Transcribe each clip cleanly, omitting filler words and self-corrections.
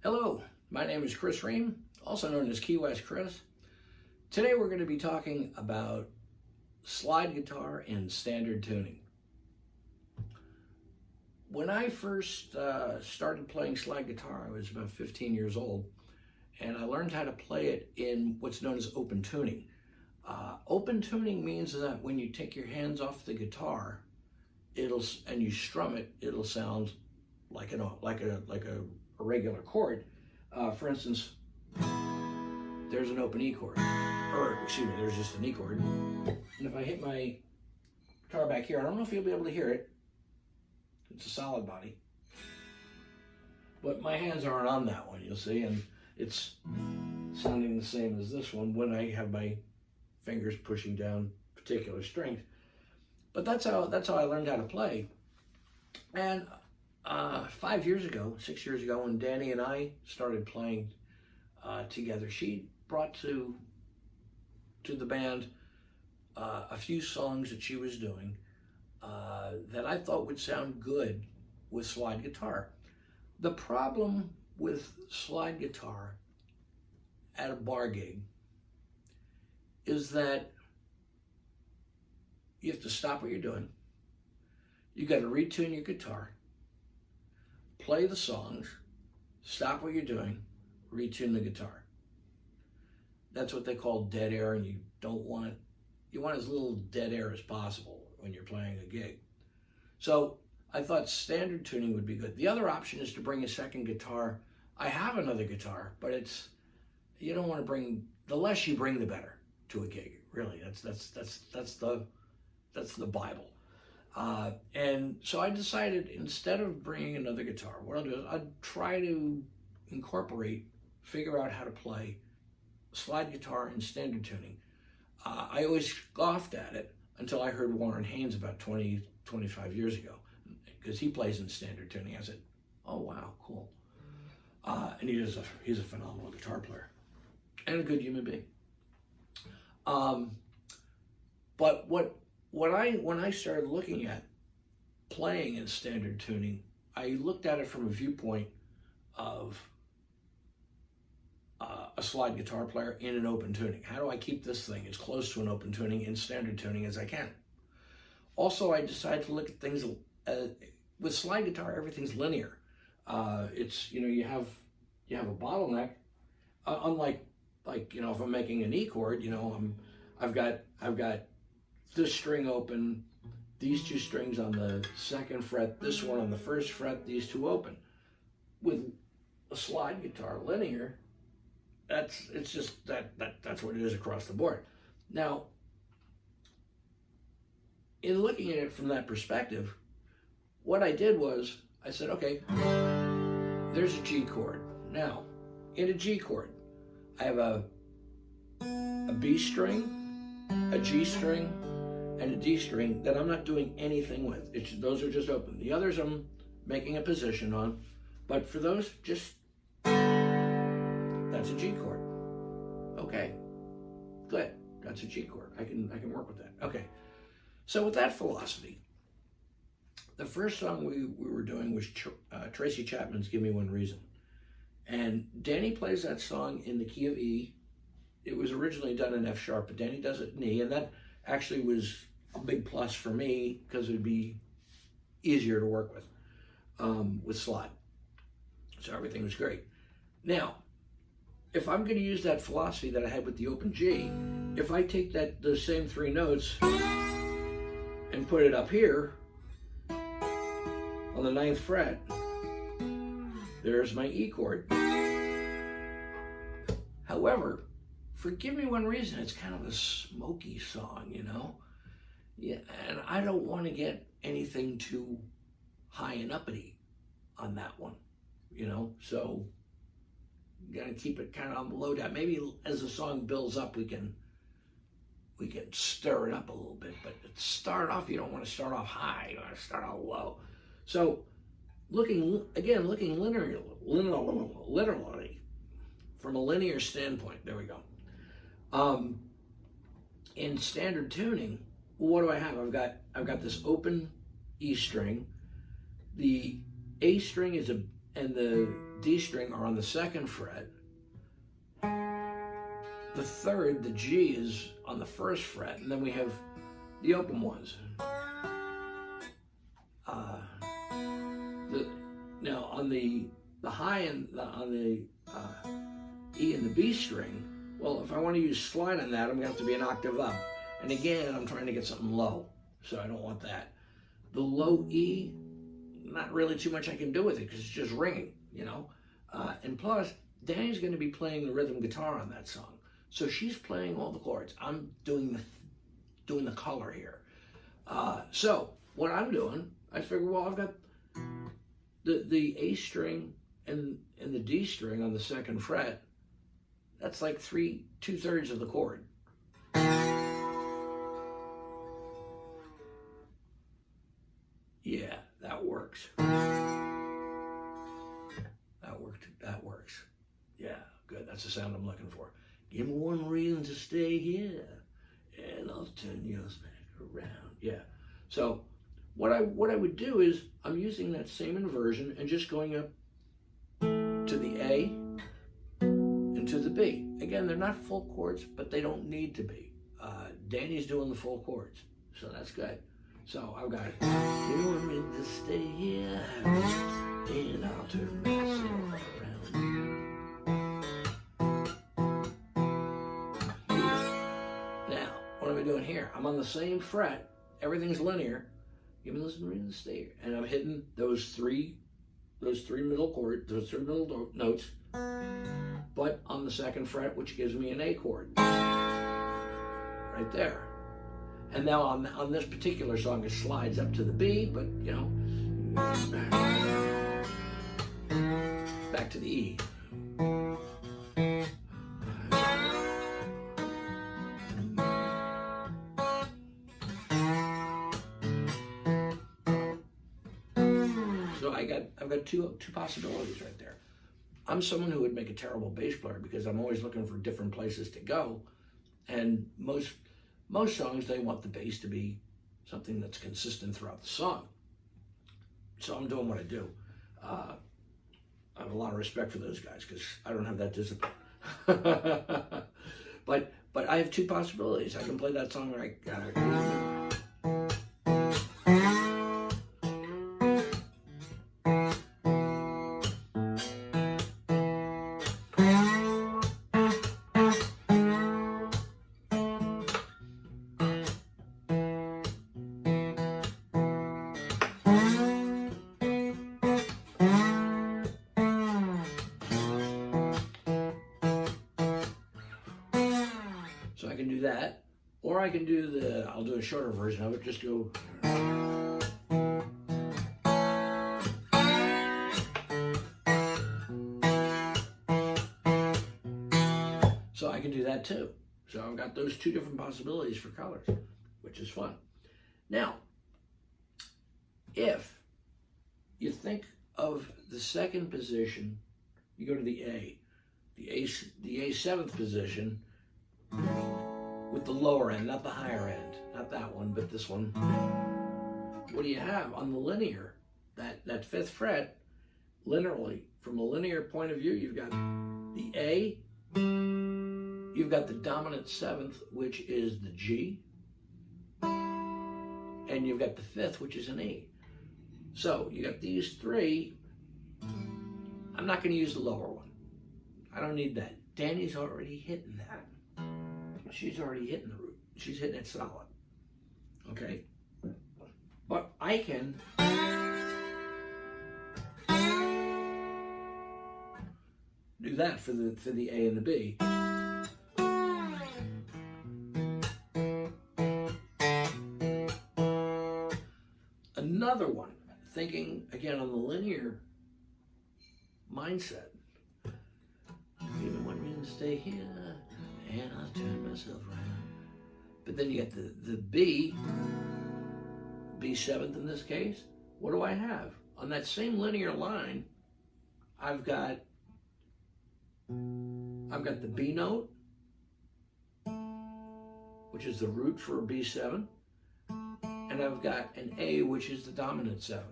Hello, my name is Chris Ream, also known as Key West Chris. Today we're going to be talking about slide guitar and standard tuning. When I first started playing slide guitar, I was about 15 years old, and I learned how to play it in what's known as open tuning. Open tuning means that when you take your hands off the guitar, and you strum it, it'll sound like a regular chord. For instance, there's an open E chord, or excuse me, there's just an E chord. And if I hit my guitar back here, I don't know if you'll be able to hear it. It's a solid body, but my hands aren't on that one, you'll see, and it's sounding the same as this one when I have my fingers pushing down particular strings. But that's how I learned how to play. And 6 years ago, when Danny and I started playing together, she brought to the band a few songs that she was doing that I thought would sound good with slide guitar. The problem with slide guitar at a bar gig is that you have to stop what you're doing. You got to retune your guitar, play the songs, stop what you're doing, retune the guitar. That's what they call dead air, and you want as little dead air as possible when you're playing a gig. So I thought standard tuning would be good. The other option is to bring a second guitar. I have another guitar, but you don't want to bring, the less you bring the better to a gig. Really, that's the Bible. And so I decided, instead of bringing another guitar, what I'll do is I'd try to figure out how to play slide guitar and standard tuning. I always scoffed at it until I heard Warren Haynes about 25 years ago, because he plays in standard tuning. I said, oh wow, cool. And he's a phenomenal guitar player and a good human being. But when I started looking at playing in standard tuning, I looked at it from a viewpoint of a slide guitar player in an open tuning. How do I keep this thing as close to an open tuning in standard tuning as I can? Also, I decided to look at things with slide guitar. Everything's linear. You have a bottleneck, unlike if I'm making an E chord. I've got this string open, these two strings on the second fret, this one on the first fret, these two open. With a slide guitar linear, that's what it is across the board. Now, in looking at it from that perspective, what I did was I said, okay, there's a G chord. Now, in a G chord, I have a B string, a G string, and a D string that I'm not doing anything with. Those are just open. The others I'm making a position on, but for those, that's a G chord. Okay, good. That's a G chord. I can work with that. Okay. So with that philosophy, the first song we were doing was Tracy Chapman's "Give Me One Reason," and Danny plays that song in the key of E. It was originally done in F sharp, but Danny does it in E, and that actually was a big plus for me because it would be easier to work with slide. So everything was great. Now, if I'm going to use that philosophy that I had with the open G, if I take those same three notes and put it up here on the 9th fret, there's my E chord. However, for "Give Me One Reason," it's kind of a smoky song, Yeah, and I don't want to get anything too high and uppity on that one, So you got to keep it kind of on the low down. Maybe as the song builds up, we can stir it up a little bit. But to start off, you don't want to start off high. You want to start off low. So looking linearly from a linear standpoint. There we go. In standard tuning, what do I have? I've got this open E string. The A string and the D string are on the 2nd fret. The 3rd, the G, is on the 1st fret, and then we have the open ones. Now on the high and on the E and the B string, well, if I want to use slide on that, I'm going to have to be an octave up. And again, I'm trying to get something low, so I don't want that. The low E, not really too much I can do with it because it's just ringing, you know. And plus, Danny's going to be playing the rhythm guitar on that song, so she's playing all the chords. I'm doing the color here. So what I'm doing, I figure, well, I've got the A string and the D string on the 2nd fret. That's like 2/3 of the chord. Yeah, that works. That works. Yeah, good. That's the sound I'm looking for. Give me one reason to stay here, and I'll turn yours back around. Yeah. So what I would do is I'm using that same inversion and just going up to the A and to the B. Again, they're not full chords, but they don't need to be. Danny's doing the full chords, so that's good. So I've got, you want me to stay here, and I'll turn myself around. Now, what am I doing here? I'm on the same fret. Everything's linear. Give me this reason to stay here, and I'm hitting those three middle notes, but on the 2nd fret, which gives me an A chord right there. And now on this particular song, it slides up to the B, but you know, back to the E. So I've got two possibilities right there. I'm someone who would make a terrible bass player because I'm always looking for different places to go, and most songs, they want the bass to be something that's consistent throughout the song. So I'm doing what I do. I have a lot of respect for those guys because I don't have that discipline. but I have two possibilities. I can play that song like so I can do that, or I can do I'll do a shorter version of it, just go. So I can do that too. So I've got those two different possibilities for colors, which is fun. Now, if you think of the 2nd position, you go to the A 7th position with the lower end, not the higher end, not that one, but this one. What do you have on the linear? That 5th fret, linearly, from a linear point of view, you've got the A, you've got the dominant 7th, which is the G, and you've got the 5th, which is an E. So you got these three. I'm not going to use the lower one. I don't need that. Danny's already hitting that. She's already hitting the root. She's hitting it solid. Okay? But I can do that for the A and the B. Another one, thinking again on the linear mindset. Even one reason to stay here, and I'll turn myself around. But then you get the B 7th in this case. What do I have? On that same linear line, I've got the B note, which is the root for a B7, and I've got an A, which is the dominant 7th.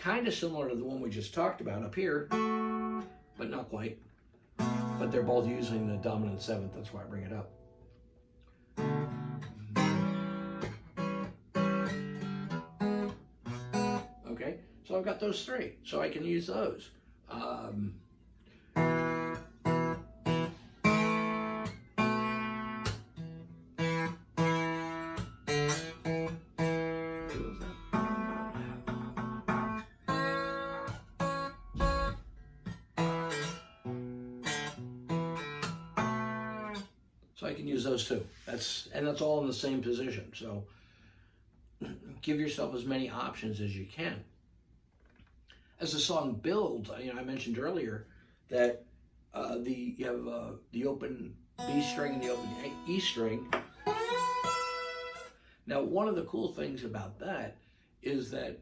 kind of similar to the one we just talked about up here, but not quite. But they're both using the dominant seventh, that's why I bring it up. Okay, so I've got those three, so I can use those. So I can use those too. That's all in the same position. So give yourself as many options as you can. As the song builds, I mentioned earlier that you have the open B string and the open E string. Now, one of the cool things about that is that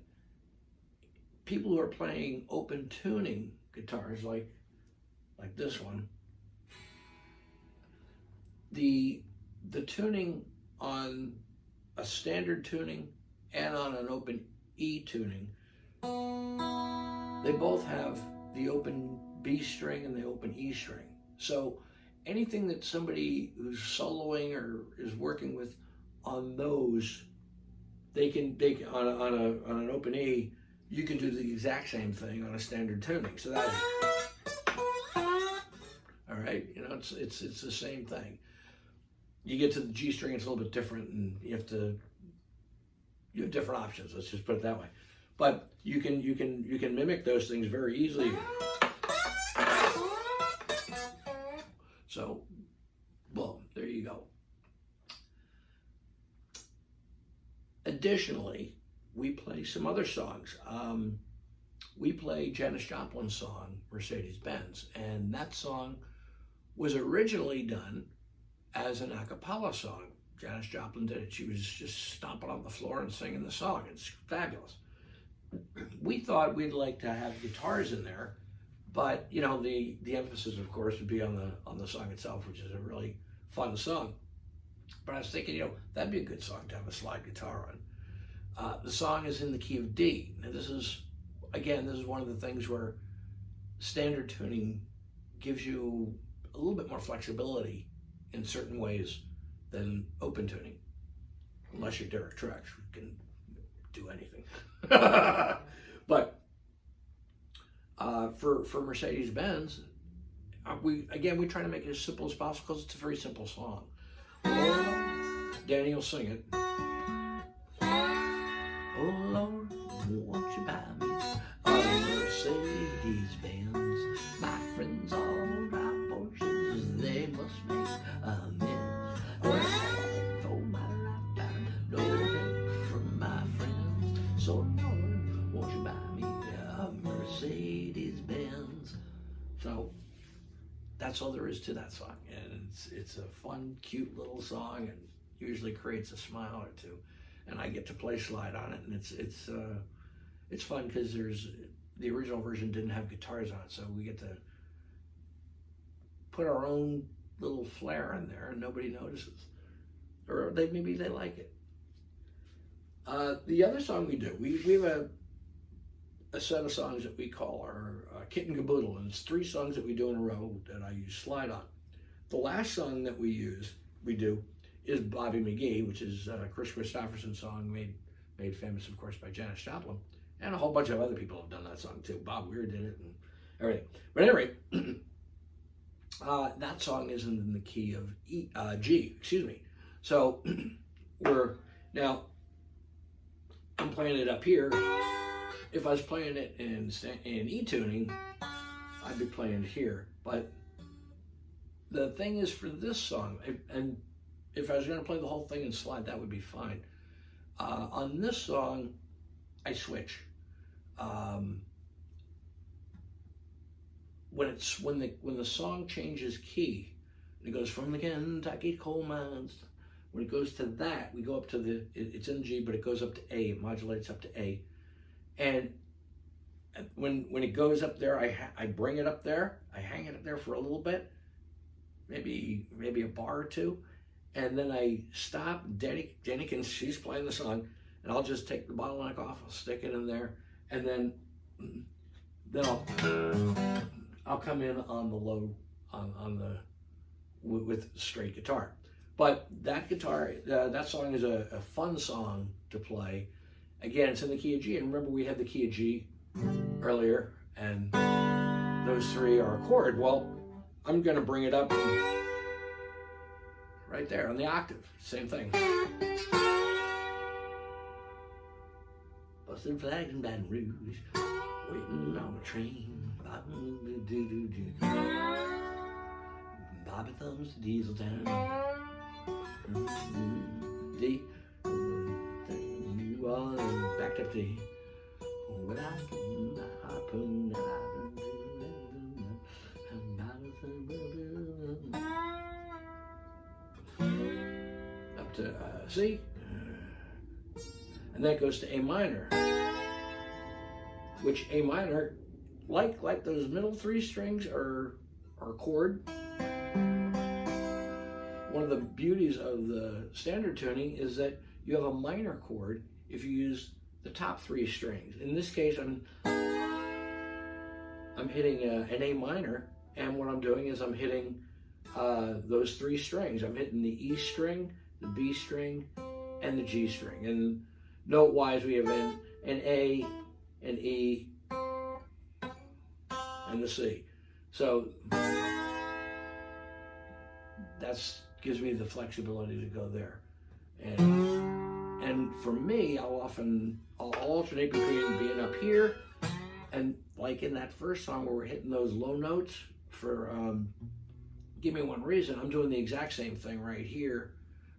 people who are playing open tuning guitars like this one, the tuning on a standard tuning and on an open E tuning, they both have the open B string and the open E string. So anything that somebody who's soloing or is working with on those, they can on an open E, you can do the exact same thing on a standard tuning. So that's all right. It's the same thing. You get to the G string, it's a little bit different, and you have different options. Let's just put it that way. But you can mimic those things very easily. So, boom, there you go. Additionally, we play some other songs. We play Janis Joplin's song, Mercedes-Benz, and that song was originally done as an a cappella song. Janis Joplin did it. She was just stomping on the floor and singing the song. It's fabulous. We thought we'd like to have guitars in there, but the emphasis, of course, would be on the song itself, which is a really fun song. But I was thinking, that'd be a good song to have a slide guitar on. The song is in the key of D. Now this is one of the things where standard tuning gives you a little bit more flexibility in certain ways than open tuning, unless you're Derek Trucks, who can do anything. But for Mercedes-Benz, we try to make it as simple as possible because it's a very simple song. Danny will sing it. Oh Lord, won't you buy me a Mercedes-Benz? My friends all drive Porsches, they must make amends. For my lifetime, no help from my friends. So Lord, won't you buy me a Mercedes-Benz? So that's all there is to that song, and it's a fun, cute little song, and usually creates a smile or two. And I get to play slide on it, and it's fun because the original version didn't have guitars on it, so we get to put our own little flair in there, and nobody notices, or maybe they like it. The other song we do, we have a set of songs that we call our Kit and Caboodle, and it's 3 songs that we do in a row that I use slide on. The last song that we do is Bobby McGee, which is Chris Christopherson's song, made famous, of course, by Janis Joplin, and a whole bunch of other people have done that song too. Bob Weir did it and everything. But anyway, that song is in the key of G. Excuse me. So I'm playing it up here. If I was playing it in E tuning, I'd be playing it here. But the thing is, for this song, and if I was going to play the whole thing in slide, that would be fine. On this song, I switch. When the song changes key, and it goes from the Kentucky coal mines. When it goes to that, we go up to it's in G, but it goes up to A. It modulates up to A. And when it goes up there, I bring it up there. I hang it up there for a little bit, maybe a bar or two. And then I stop. Danny she's playing the song, and I'll just take the bottleneck off, I'll stick it in there, and then then I'll come in on the low, on the with straight guitar. But that guitar, that song is a fun song to play. Again, it's in the key of G, and remember we had the key of G earlier, and those three are a chord. Well, I'm going to bring it up right there on the octave. Same thing. Busted flags in Baton Rouge, waiting on a train. Bobby thumbs to Diesel Town. D. Backed up D. Up to C. And that goes to A minor. Which A minor, like those middle three strings are chord. One of the beauties of the standard tuning is that you have a minor chord if you use the top three strings. In this case, I'm hitting an A minor, and what I'm doing is I'm hitting those three strings. I'm hitting the E string, the B string, and the G string. And note-wise, we have an A, an E, and the C. So that's gives me the flexibility to go there. And for me, I'll alternate between being up here and like in that first song where we're hitting those low notes for Give Me One Reason, I'm doing the exact same thing right here,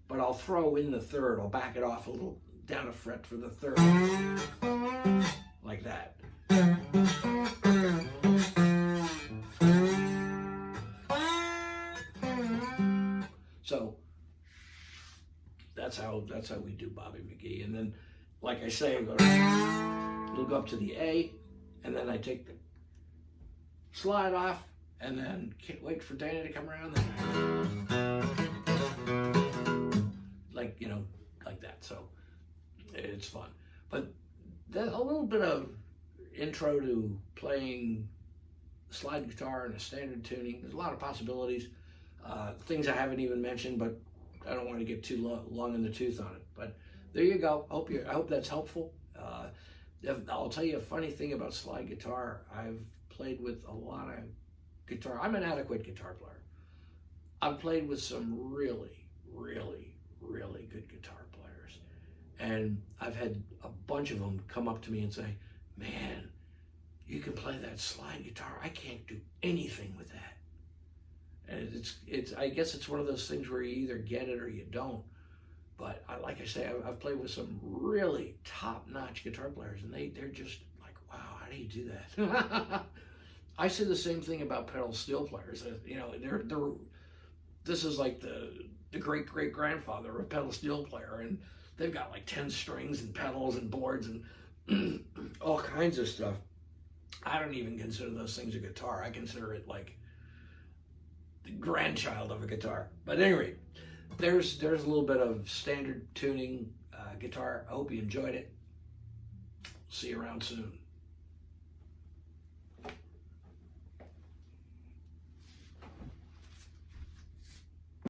but I'll throw in the third. I'll back it off a little down a fret for the third, like that. So that's how we do Bobby McGee. And then, like I say, it'll go up to the A, and then I take the slide off, and then can't wait for Dana to come around. Like that. So it's fun. But then a little bit of intro to playing slide guitar and a standard tuning. There's a lot of possibilities. Things I haven't even mentioned, but I don't want to get too long in the tooth on it. But there you go. I hope that's helpful. I'll tell you a funny thing about slide guitar. I've played with a lot of guitar. I'm an adequate guitar player. I've played with some really, really, really good guitar players. And I've had a bunch of them come up to me and say, man, you can play that slide guitar. I can't do anything with that. And I guess it's one of those things where you either get it or you don't. But like I say, I've played with some really top-notch guitar players, and they're just like, wow, how do you do that? I say the same thing about pedal steel players. This is like the great-great-grandfather of pedal steel player, and they've got like 10 strings and pedals and boards and all kinds of stuff. I don't even consider those things a guitar. I consider it like the grandchild of a guitar. But anyway, there's a little bit of standard tuning guitar. I hope you enjoyed it. See you around soon.